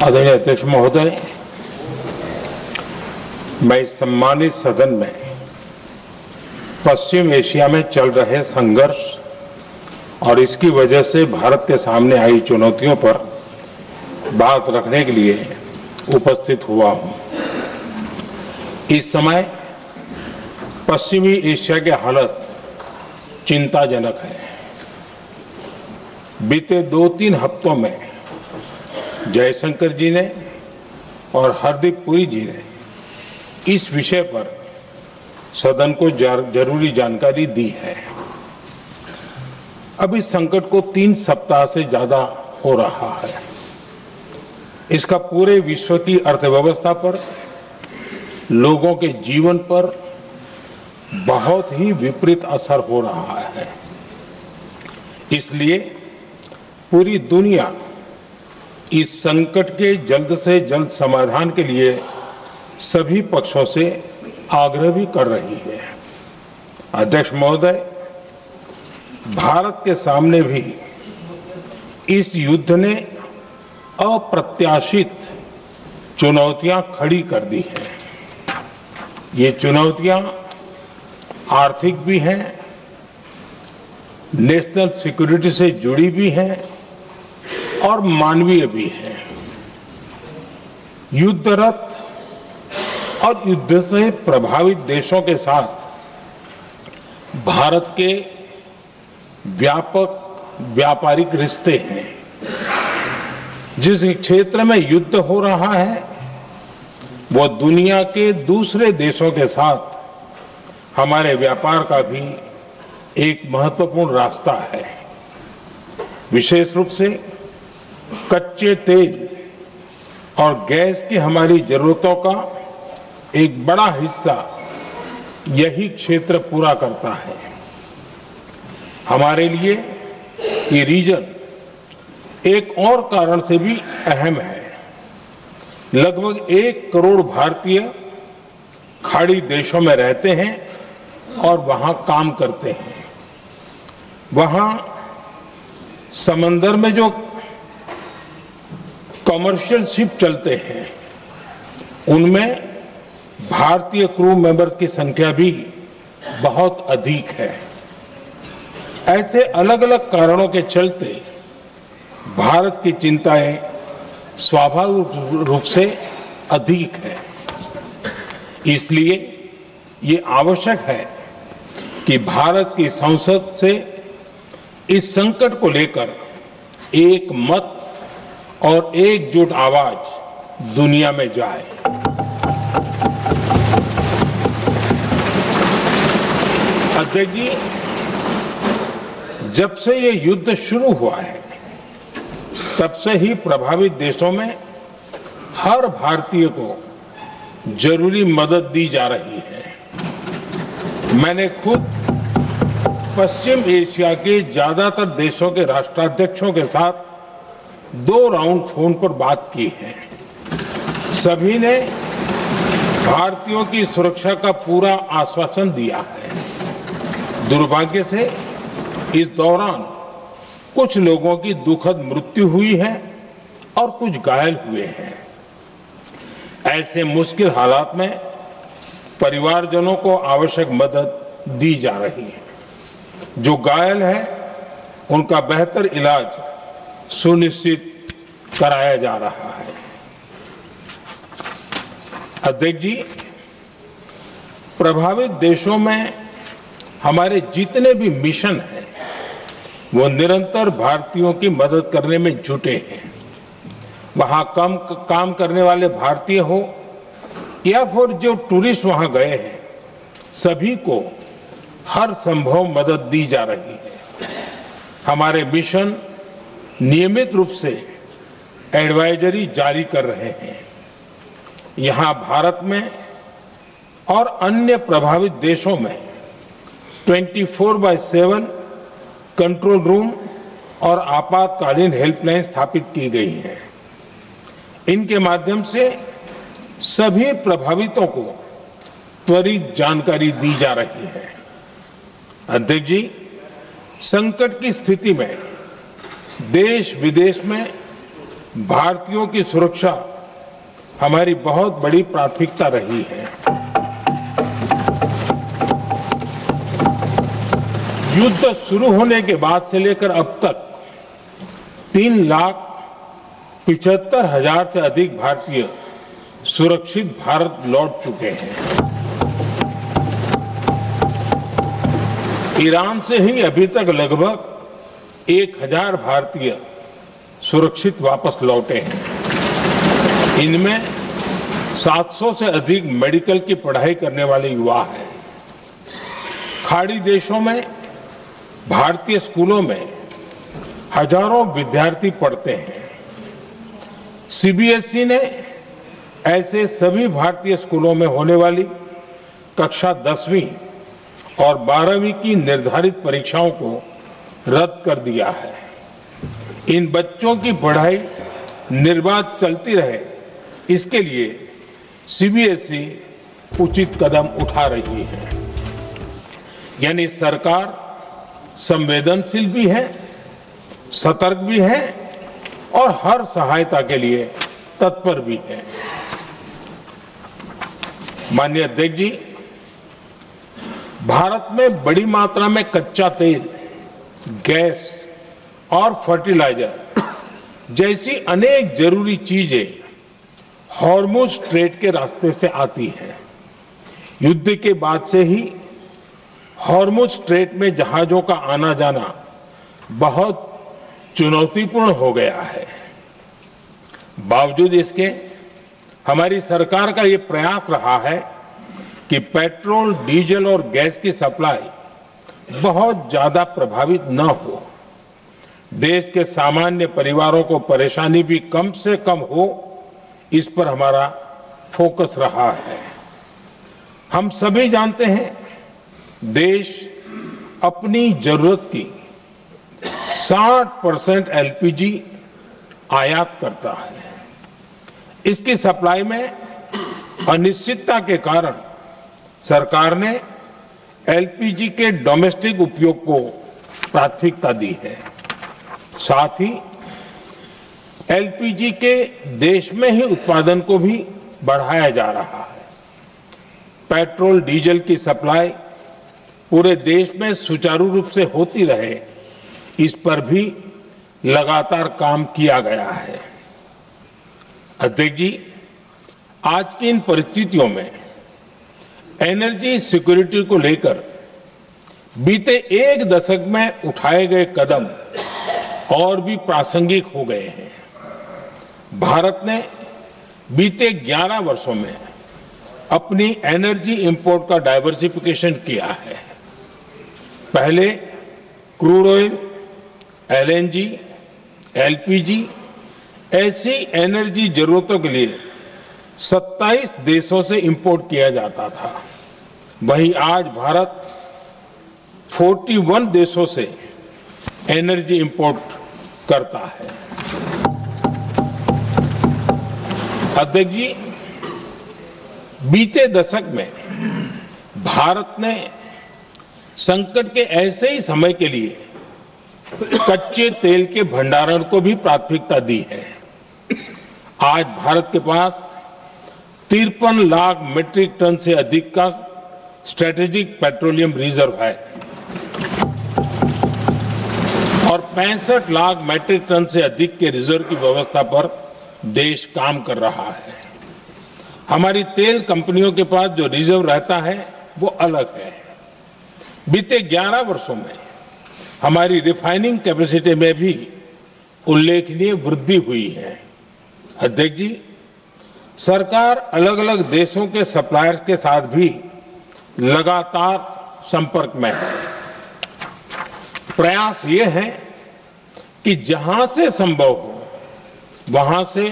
आदरणीय अध्यक्ष महोदय, मैं इस सम्मानित सदन में पश्चिम एशिया में चल रहे संघर्ष और इसकी वजह से भारत के सामने आई चुनौतियों पर बात रखने के लिए उपस्थित हुआ हूं। इस समय पश्चिमी एशिया की हालत चिंताजनक है। बीते 2-3 हफ्तों में जयशंकर जी ने और हरदीप पुरी जी ने इस विषय पर सदन को जरूरी जानकारी दी है। अब इस संकट को 3 सप्ताह से ज्यादा हो रहा है। इसका पूरे विश्व की अर्थव्यवस्था पर, लोगों के जीवन पर बहुत ही विपरीत असर हो रहा है। इसलिए पूरी दुनिया इस संकट के जल्द से जल्द समाधान के लिए सभी पक्षों से आग्रह भी कर रही है। अध्यक्ष महोदय, भारत के सामने भी इस युद्ध ने अप्रत्याशित चुनौतियां खड़ी कर दी हैं। ये चुनौतियां आर्थिक भी हैं, नेशनल सिक्योरिटी से जुड़ी भी हैं और मानवीय भी है। युद्धरत और युद्ध से प्रभावित देशों के साथ भारत के व्यापक व्यापारिक रिश्ते हैं। जिस क्षेत्र में युद्ध हो रहा है वो दुनिया के दूसरे देशों के साथ हमारे व्यापार का भी एक महत्वपूर्ण रास्ता है। विशेष रूप से कच्चे तेल और गैस की हमारी जरूरतों का एक बड़ा हिस्सा यही क्षेत्र पूरा करता है। हमारे लिए ये रीजन एक और कारण से भी अहम है। लगभग 1 करोड़ भारतीय खाड़ी देशों में रहते हैं और वहां काम करते हैं। वहां समंदर में जो कमर्शियल शिप चलते हैं उनमें भारतीय क्रू मेंबर्स की संख्या भी बहुत अधिक है। ऐसे अलग अलग कारणों के चलते भारत की चिंताएं स्वाभाविक रूप से अधिक है। इसलिए ये आवश्यक है कि भारत की संसद से इस संकट को लेकर एक मत और एकजुट आवाज दुनिया में जाए। अध्यक्ष जी, जब से ये युद्ध शुरू हुआ है तब से ही प्रभावित देशों में हर भारतीय को जरूरी मदद दी जा रही है। मैंने खुद पश्चिम एशिया के ज्यादातर देशों के राष्ट्राध्यक्षों के साथ 2 राउंड फोन पर बात की है। सभी ने भारतीयों की सुरक्षा का पूरा आश्वासन दिया है। दुर्भाग्य से इस दौरान कुछ लोगों की दुखद मृत्यु हुई है और कुछ घायल हुए हैं। ऐसे मुश्किल हालात में परिवारजनों को आवश्यक मदद दी जा रही है। जो घायल है उनका बेहतर इलाज सुनिश्चित कराया जा रहा है। अध्यक्ष जी, प्रभावित देशों में हमारे जितने भी मिशन हैं वो निरंतर भारतीयों की मदद करने में जुटे हैं। वहां काम करने वाले भारतीय हो या फिर जो टूरिस्ट वहां गए हैं, सभी को हर संभव मदद दी जा रही है। हमारे मिशन नियमित रूप से एडवाइजरी जारी कर रहे हैं। यहां भारत में और अन्य प्रभावित देशों में 24/7 कंट्रोल रूम और आपातकालीन हेल्पलाइन स्थापित की गई है। इनके माध्यम से सभी प्रभावितों को त्वरित जानकारी दी जा रही है। अध्यक्ष जी, संकट की स्थिति में देश विदेश में भारतीयों की सुरक्षा हमारी बहुत बड़ी प्राथमिकता रही है। युद्ध शुरू होने के बाद से लेकर अब तक 3,75,000 से अधिक भारतीय सुरक्षित भारत लौट चुके हैं। ईरान से ही अभी तक लगभग 1,000 भारतीय सुरक्षित वापस लौटे हैं। इनमें 700 से अधिक मेडिकल की पढ़ाई करने वाले युवा हैं। खाड़ी देशों में भारतीय स्कूलों में हजारों विद्यार्थी पढ़ते हैं। सीबीएसई ने ऐसे सभी भारतीय स्कूलों में होने वाली कक्षा 10वीं और 12वीं की निर्धारित परीक्षाओं को रद्द कर दिया है। इन बच्चों की पढ़ाई निर्बाध चलती रहे, इसके लिए सीबीएसई उचित कदम उठा रही है। यानी सरकार संवेदनशील भी है, सतर्क भी है और हर सहायता के लिए तत्पर भी है। माननीय अध्यक्ष जी, भारत में बड़ी मात्रा में कच्चा तेल, गैस और फर्टिलाइजर जैसी अनेक जरूरी चीजें हॉर्मुज स्ट्रेट के रास्ते से आती हैं। युद्ध के बाद से ही हॉर्मुज स्ट्रेट में जहाजों का आना जाना बहुत चुनौतीपूर्ण हो गया है। बावजूद इसके हमारी सरकार का ये प्रयास रहा है कि पेट्रोल, डीजल और गैस की सप्लाई बहुत ज्यादा प्रभावित न हो। देश के सामान्य परिवारों को परेशानी भी कम से कम हो, इस पर हमारा फोकस रहा है। हम सभी जानते हैं, देश अपनी जरूरत की 60% एलपीजी आयात करता है। इसकी सप्लाई में अनिश्चितता के कारण सरकार ने एलपीजी के डोमेस्टिक उपयोग को प्राथमिकता दी है। साथ ही एलपीजी के देश में ही उत्पादन को भी बढ़ाया जा रहा है। पेट्रोल, डीजल की सप्लाई पूरे देश में सुचारू रूप से होती रहे, इस पर भी लगातार काम किया गया है। अध्यक्ष जी, आज की इन परिस्थितियों में एनर्जी सिक्योरिटी को लेकर बीते एक दशक में उठाए गए कदम और भी प्रासंगिक हो गए हैं। भारत ने बीते 11 वर्षों में अपनी एनर्जी इंपोर्ट का डाइवर्सिफिकेशन किया है। पहले क्रूड ऑयल, एलएनजी, एलपीजी ऐसी एनर्जी जरूरतों के लिए 27 देशों से इंपोर्ट किया जाता था। वहीं आज भारत 41 देशों से एनर्जी इंपोर्ट करता है। अध्यक्ष जी, बीते दशक में भारत ने संकट के ऐसे ही समय के लिए कच्चे तेल के भंडारण को भी प्राथमिकता दी है। आज भारत के पास 53 लाख मीट्रिक टन से अधिक का स्ट्रेटेजिक पेट्रोलियम रिजर्व है और 65 लाख मीट्रिक टन से अधिक के रिजर्व की व्यवस्था पर देश काम कर रहा है। हमारी तेल कंपनियों के पास जो रिजर्व रहता है वो अलग है। बीते 11 वर्षों में हमारी रिफाइनिंग कैपेसिटी में भी उल्लेखनीय वृद्धि हुई है। अध्यक्ष जी, सरकार अलग अलग देशों के सप्लायर्स के साथ भी लगातार संपर्क में है। प्रयास ये है कि जहां से संभव हो वहां से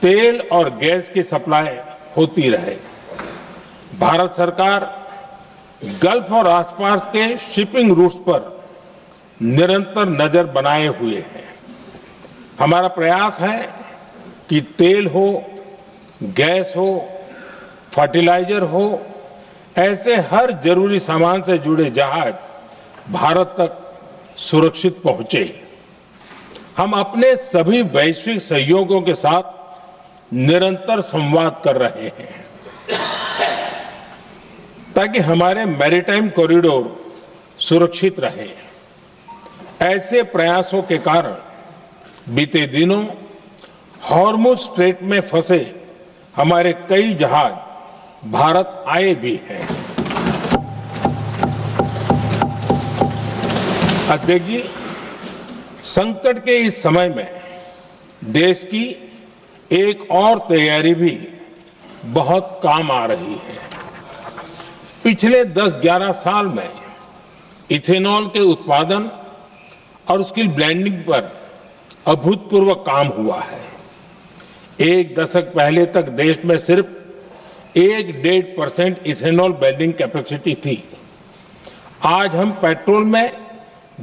तेल और गैस की सप्लाई होती रहे। भारत सरकार गल्फ और आसपास के शिपिंग रूट्स पर निरंतर नजर बनाए हुए है। हमारा प्रयास है कि तेल हो, गैस हो, फर्टिलाइजर हो, ऐसे हर जरूरी सामान से जुड़े जहाज भारत तक सुरक्षित पहुंचे। हम अपने सभी वैश्विक सहयोगियों के साथ निरंतर संवाद कर रहे हैं ताकि हमारे मैरीटाइम कॉरिडोर सुरक्षित रहे। ऐसे प्रयासों के कारण बीते दिनों हॉर्मुज स्ट्रेट में फंसे हमारे कई जहाज भारत आए भी हैं। अध्यक्ष जी, संकट के इस समय में देश की एक और तैयारी भी बहुत काम आ रही है। पिछले 10-11 साल में इथेनॉल के उत्पादन और उसकी ब्लेंडिंग पर अभूतपूर्व काम हुआ है। एक दशक पहले तक देश में सिर्फ 1-1.5% इथेनॉल ब्लेंडिंग कैपेसिटी थी। आज हम पेट्रोल में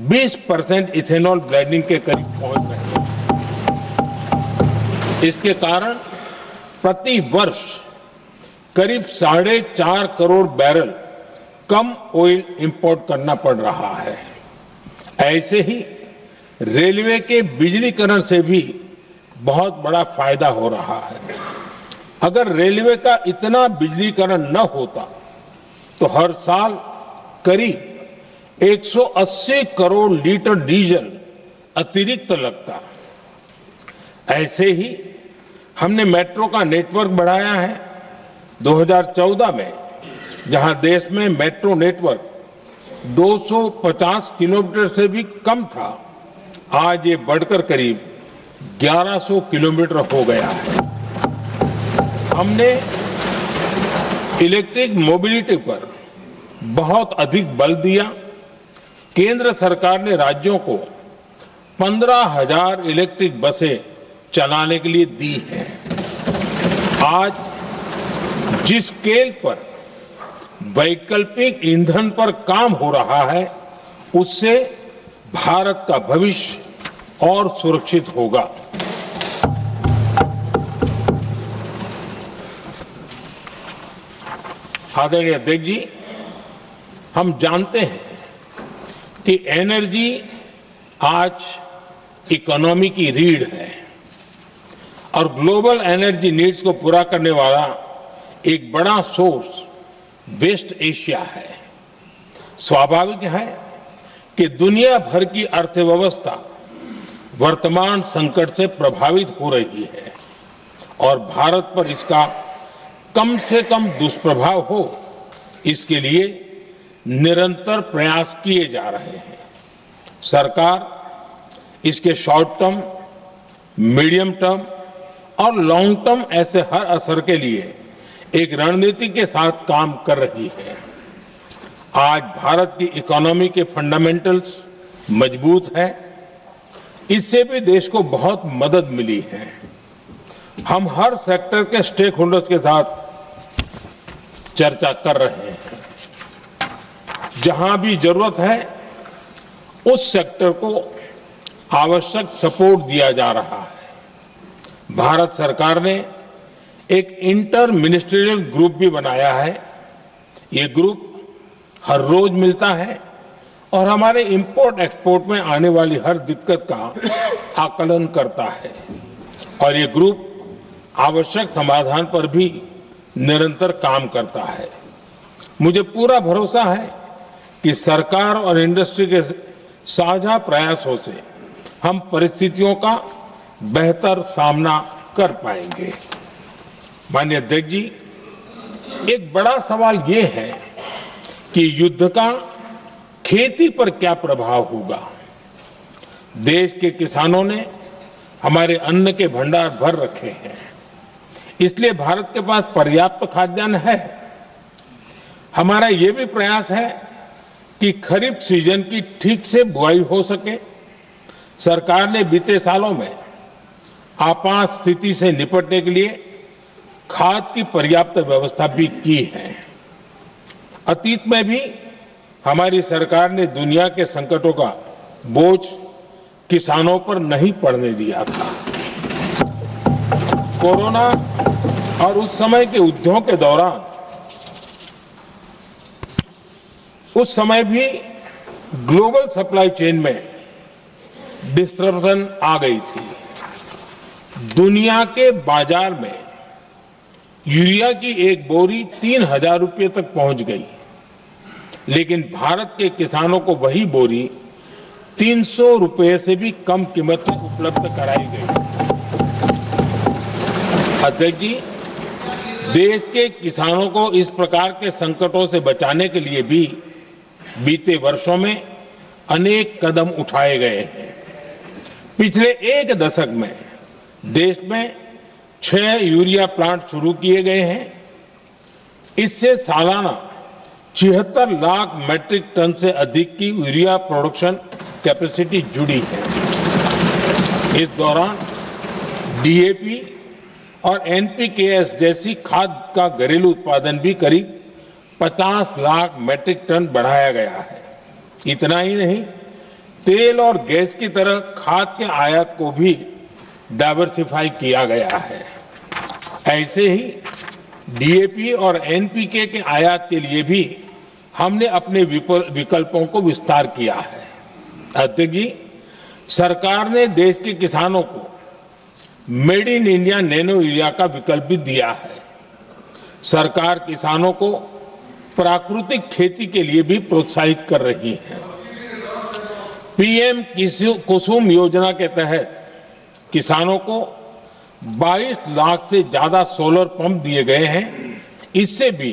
20% इथेनॉल ब्लेंडिंग के करीब पहुंच रहे हैं। इसके कारण प्रति वर्ष करीब 4.5 करोड़ बैरल कम ऑयल इंपोर्ट करना पड़ रहा है। ऐसे ही रेलवे के बिजलीकरण से भी बहुत बड़ा फायदा हो रहा है। अगर रेलवे का इतना बिजलीकरण न होता तो हर साल करीब 180 करोड़ लीटर डीजल अतिरिक्त लगता। ऐसे ही हमने मेट्रो का नेटवर्क बढ़ाया है। 2014 में जहां देश में मेट्रो नेटवर्क 250 किलोमीटर से भी कम था, आज ये बढ़कर करीब 1100 किलोमीटर हो गया है। हमने इलेक्ट्रिक मोबिलिटी पर बहुत अधिक बल दिया। केंद्र सरकार ने राज्यों को 15,000 इलेक्ट्रिक बसें चलाने के लिए दी हैं। आज जिस स्केल पर वैकल्पिक ईंधन पर काम हो रहा है, उससे भारत का भविष्य और सुरक्षित होगा। आदरणीय अध्यक्ष जी, हम जानते हैं कि एनर्जी आज इकोनॉमी की रीढ़ है और ग्लोबल एनर्जी नीड्स को पूरा करने वाला एक बड़ा सोर्स वेस्ट एशिया है। स्वाभाविक है कि दुनिया भर की अर्थव्यवस्था वर्तमान संकट से प्रभावित हो रही है और भारत पर इसका कम से कम दुष्प्रभाव हो, इसके लिए निरंतर प्रयास किए जा रहे हैं। सरकार इसके शॉर्ट टर्म, मीडियम टर्म और लॉन्ग टर्म ऐसे हर असर के लिए एक रणनीति के साथ काम कर रही है। आज भारत की इकोनॉमी के फंडामेंटल्स मजबूत है। इससे भी देश को बहुत मदद मिली है। हम हर सेक्टर के स्टेक होल्डर्स के साथ चर्चा कर रहे हैं। जहां भी जरूरत है उस सेक्टर को आवश्यक सपोर्ट दिया जा रहा है। भारत सरकार ने एक इंटर मिनिस्ट्रियल ग्रुप भी बनाया है। ये ग्रुप हर रोज मिलता है और हमारे इंपोर्ट एक्सपोर्ट में आने वाली हर दिक्कत का आकलन करता है और ये ग्रुप आवश्यक समाधान पर भी निरंतर काम करता है। मुझे पूरा भरोसा है कि सरकार और इंडस्ट्री के साझा प्रयासों से हम परिस्थितियों का बेहतर सामना कर पाएंगे। माननीय अध्यक्ष जी, एक बड़ा सवाल ये है कि युद्ध का खेती पर क्या प्रभाव होगा। देश के किसानों ने हमारे अन्न के भंडार भर रखे हैं, इसलिए भारत के पास पर्याप्त खाद्यान्न है। हमारा ये भी प्रयास है कि खरीफ सीजन की ठीक से बुआई हो सके। सरकार ने बीते सालों में आपात स्थिति से निपटने के लिए खाद की पर्याप्त व्यवस्था भी की है। अतीत में भी हमारी सरकार ने दुनिया के संकटों का बोझ किसानों पर नहीं पड़ने दिया था। कोरोना और उस समय के युद्धों के दौरान उस समय भी ग्लोबल सप्लाई चेन में डिस्ट्रप्शन आ गई थी। दुनिया के बाजार में यूरिया की एक बोरी 3,000 रुपये तक पहुंच गई, लेकिन भारत के किसानों को वही बोरी 300 रुपये से भी कम कीमत में उपलब्ध कराई गई। अध्यक्ष जी, देश के किसानों को इस प्रकार के संकटों से बचाने के लिए भी बीते वर्षों में अनेक कदम उठाए गए हैं। पिछले एक दशक में देश में 6 यूरिया प्लांट शुरू किए गए हैं। इससे सालाना 76 लाख मैट्रिक टन से अधिक की यूरिया प्रोडक्शन कैपेसिटी जुड़ी है। इस दौरान डीएपी और एनपीकेएस जैसी खाद का घरेलू उत्पादन भी करीब 50 लाख मैट्रिक टन बढ़ाया गया है। इतना ही नहीं, तेल और गैस की तरह खाद के आयात को भी डाइवर्सिफाई किया गया है। ऐसे ही डीएपी और एनपीके के आयात के लिए भी हमने अपने विकल्पों को विस्तार किया है। अध्यक्ष जी, सरकार ने देश के किसानों को made in India nano urea का विकल्प भी दिया है। सरकार किसानों को प्राकृतिक खेती के लिए भी प्रोत्साहित कर रही है। पीएम कुसुम योजना के तहत किसानों को 22 लाख से ज्यादा सोलर पंप दिए गए हैं। इससे भी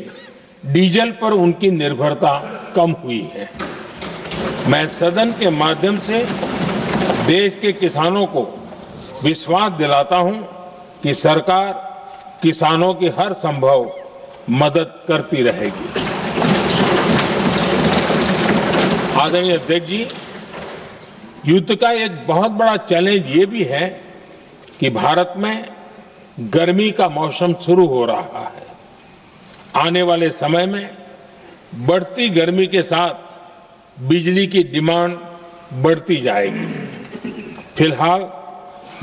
डीजल पर उनकी निर्भरता कम हुई है। मैं सदन के माध्यम से देश के किसानों को विश्वास दिलाता हूं कि सरकार किसानों की हर संभव मदद करती रहेगी। आदरणीय अध्यक्ष जी, युद्ध का एक बहुत बड़ा चैलेंज ये भी है कि भारत में गर्मी का मौसम शुरू हो रहा है। आने वाले समय में बढ़ती गर्मी के साथ बिजली की डिमांड बढ़ती जाएगी। फिलहाल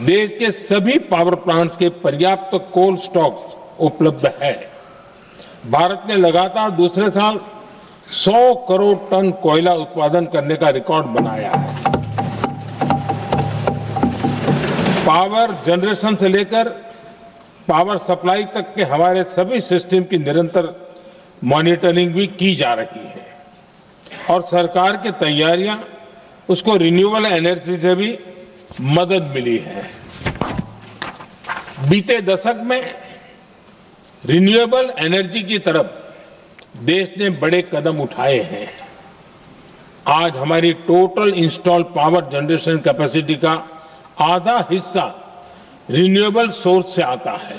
देश के सभी पावर प्लांट्स के पर्याप्त कोल स्टॉक्स उपलब्ध है। भारत ने लगातार दूसरे साल 100 करोड़ टन कोयला उत्पादन करने का रिकॉर्ड बनाया है। पावर जनरेशन से लेकर पावर सप्लाई तक के हमारे सभी सिस्टम की निरंतर मॉनिटरिंग भी की जा रही है और सरकार की तैयारियां उसको रिन्यूएबल एनर्जी से भी मदद मिली है। बीते दशक में रिन्यूएबल एनर्जी की तरफ देश ने बड़े कदम उठाए हैं। आज हमारी total installed power generation capacity का आधा हिस्सा रिन्यूएबल सोर्स से आता है।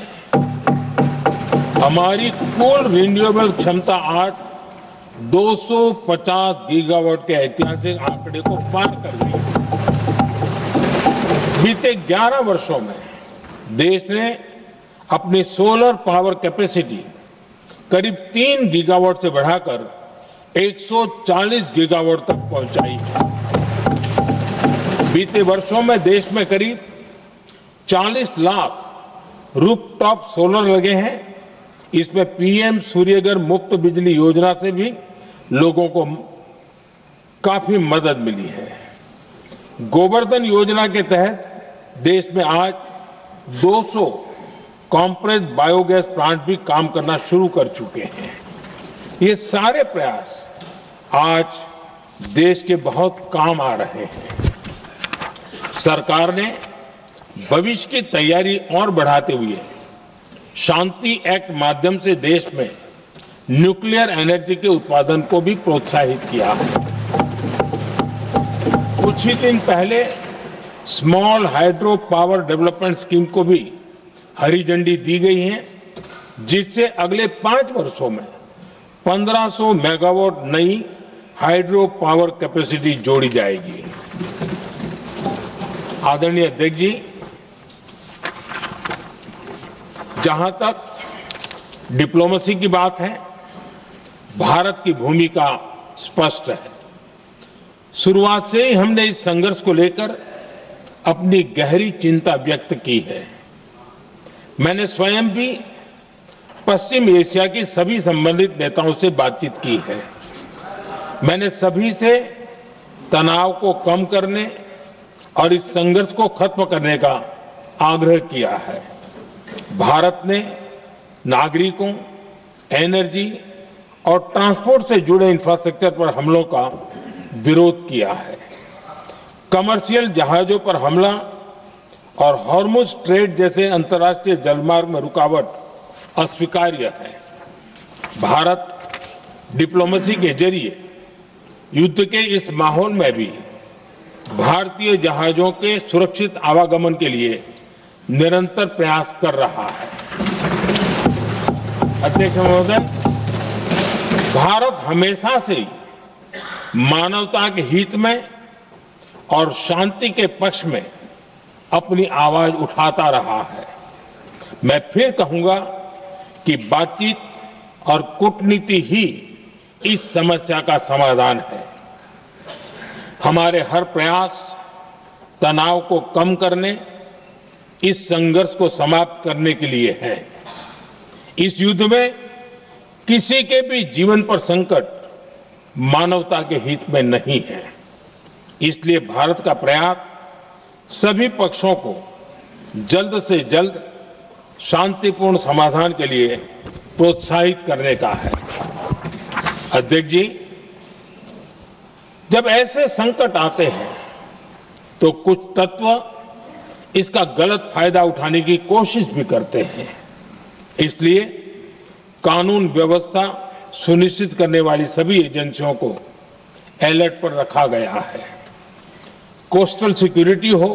हमारी कुल रिन्यूएबल क्षमता आज 250 गीगावाट के ऐतिहासिक आंकड़े को पार कर गई है। बीते 11 वर्षों में देश ने अपनी सोलर पावर कैपेसिटी करीब 3 गीगावाट से बढ़ाकर 140 गीगावाट तक पहुंचाई है। बीते वर्षों में देश में करीब 40 लाख रूफटॉप सोलर लगे हैं। इसमें पीएम सूर्यघर मुफ्त बिजली योजना से भी लोगों को काफी मदद मिली है। गोवर्धन योजना के तहत देश में आज 200 कॉम्प्रेस्ड बायोगैस प्लांट भी काम करना शुरू कर चुके हैं। ये सारे प्रयास आज देश के बहुत काम आ रहे हैं। सरकार ने भविष्य की तैयारी और बढ़ाते हुए शांति एक्ट माध्यम से देश में न्यूक्लियर एनर्जी के उत्पादन को भी प्रोत्साहित किया है। कुछ ही दिन पहले small hydro power development scheme को भी हरी झंडी दी गई है, जिससे अगले 5 वर्षों में 1500 मेगावाट नई हाइड्रो पावर कैपेसिटी जोड़ी जाएगी। आदरणीय अध्यक्ष जी, जहां तक डिप्लोमेसी की बात है, भारत की भूमिका स्पष्ट है। शुरुआत से ही हमने इस संघर्ष को लेकर अपनी गहरी चिंता व्यक्त की है। मैंने स्वयं भी पश्चिम एशिया की सभी संबंधित नेताओं से बातचीत की है। मैंने सभी से तनाव को कम करने और इस संघर्ष को खत्म करने का आग्रह किया है। भारत ने नागरिकों, एनर्जी और ट्रांसपोर्ट से जुड़े इंफ्रास्ट्रक्चर पर हमलों का विरोध किया है। कमर्शियल जहाजों पर हमला और हॉर्मुज स्ट्रेट जैसे अंतर्राष्ट्रीय जलमार्ग में रुकावट अस्वीकार्य है। भारत डिप्लोमेसी के जरिए युद्ध के इस माहौल में भी भारतीय जहाजों के सुरक्षित आवागमन के लिए निरंतर प्रयास कर रहा है। अध्यक्ष महोदय, भारत हमेशा से मानवता के हित में और शांति के पक्ष में अपनी आवाज उठाता रहा है। मैं फिर कहूंगा कि बातचीत और कूटनीति ही इस समस्या का समाधान है। हमारे हर प्रयास तनाव को कम करने, इस संघर्ष को समाप्त करने के लिए है। इस युद्ध में किसी के भी जीवन पर संकट मानवता के हित में नहीं है। इसलिए भारत का प्रयास सभी पक्षों को जल्द से जल्द शांतिपूर्ण समाधान के लिए प्रोत्साहित करने का है। अध्यक्ष जी, जब ऐसे संकट आते हैं तो कुछ तत्व इसका गलत फायदा उठाने की कोशिश भी करते हैं। इसलिए कानून व्यवस्था सुनिश्चित करने वाली सभी एजेंसियों को अलर्ट पर रखा गया है। कोस्टल सिक्योरिटी हो,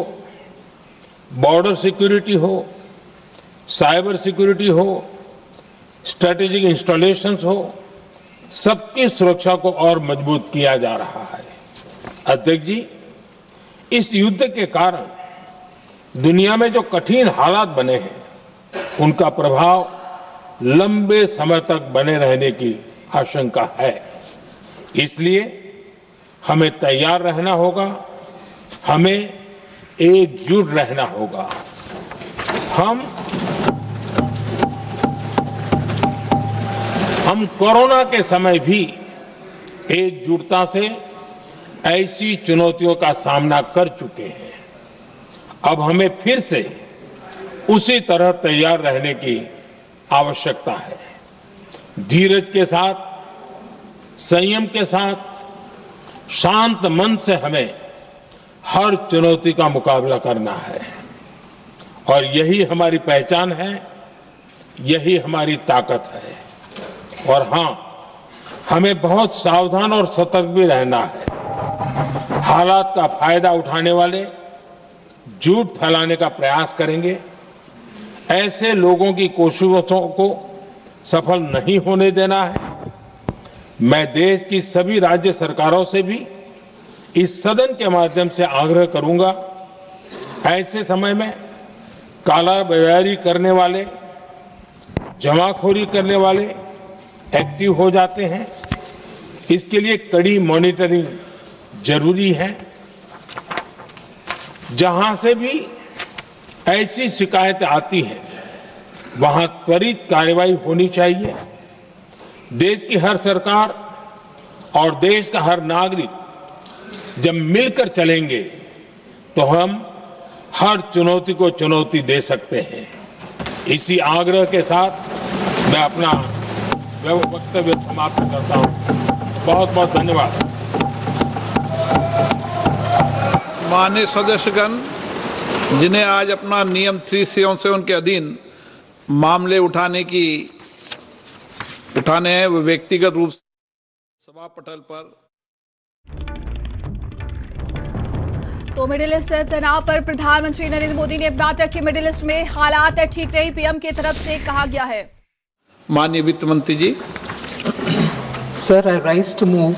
बॉर्डर सिक्योरिटी हो, साइबर सिक्योरिटी हो, स्ट्रेटेजिक इंस्टॉलेशंस हो, सबकी सुरक्षा को और मजबूत किया जा रहा है। अध्यक्ष जी, इस युद्ध के कारण दुनिया में जो कठिन हालात बने हैं, उनका प्रभाव लंबे समय तक बने रहने की आशंका है। इसलिए हमें तैयार रहना होगा, हमें एकजुट रहना होगा। हम कोरोना के समय भी एकजुटता से ऐसी चुनौतियों का सामना कर चुके हैं। अब हमें फिर से उसी तरह तैयार रहने की आवश्यकता है। धीरज के साथ, संयम के साथ, शांत मन से हमें हर चुनौती का मुकाबला करना है और यही हमारी पहचान है, यही हमारी ताकत है। और हां, हमें बहुत सावधान और सतर्क भी रहना है। हालात का फायदा उठाने वाले झूठ फैलाने का प्रयास करेंगे, ऐसे लोगों की कोशिशों को सफल नहीं होने देना है। मैं देश की सभी राज्य सरकारों से भी इस सदन के माध्यम से आग्रह करूंगा, ऐसे समय में कालाबाजारी करने वाले, जमाखोरी करने वाले एक्टिव हो जाते हैं। इसके लिए कड़ी मॉनिटरिंग जरूरी है। जहां से भी ऐसी शिकायतें आती हैं, वहां त्वरित कार्रवाई होनी चाहिए। देश की हर सरकार और देश का हर नागरिक जब मिलकर चलेंगे तो हम हर चुनौती को चुनौती दे सकते हैं। इसी आग्रह के साथ मैं अपना वक्तव्य समाप्त करता हूं। बहुत बहुत धन्यवाद। माननीय सदस्यगण, जिन्हें आज अपना नियम 377 के अधीन मामले उठाने हैं, वो व्यक्तिगत रूप से सभा पटल पर। तो मिडिल ईस्ट तनाव पर प्रधानमंत्री नरेंद्र मोदी ने बात रखी। मिडिल ईस्ट में हालात ठीक नहीं, पीएम की तरफ से कहा गया है। माननीय वित्त मंत्री ji. Sir, I rise to move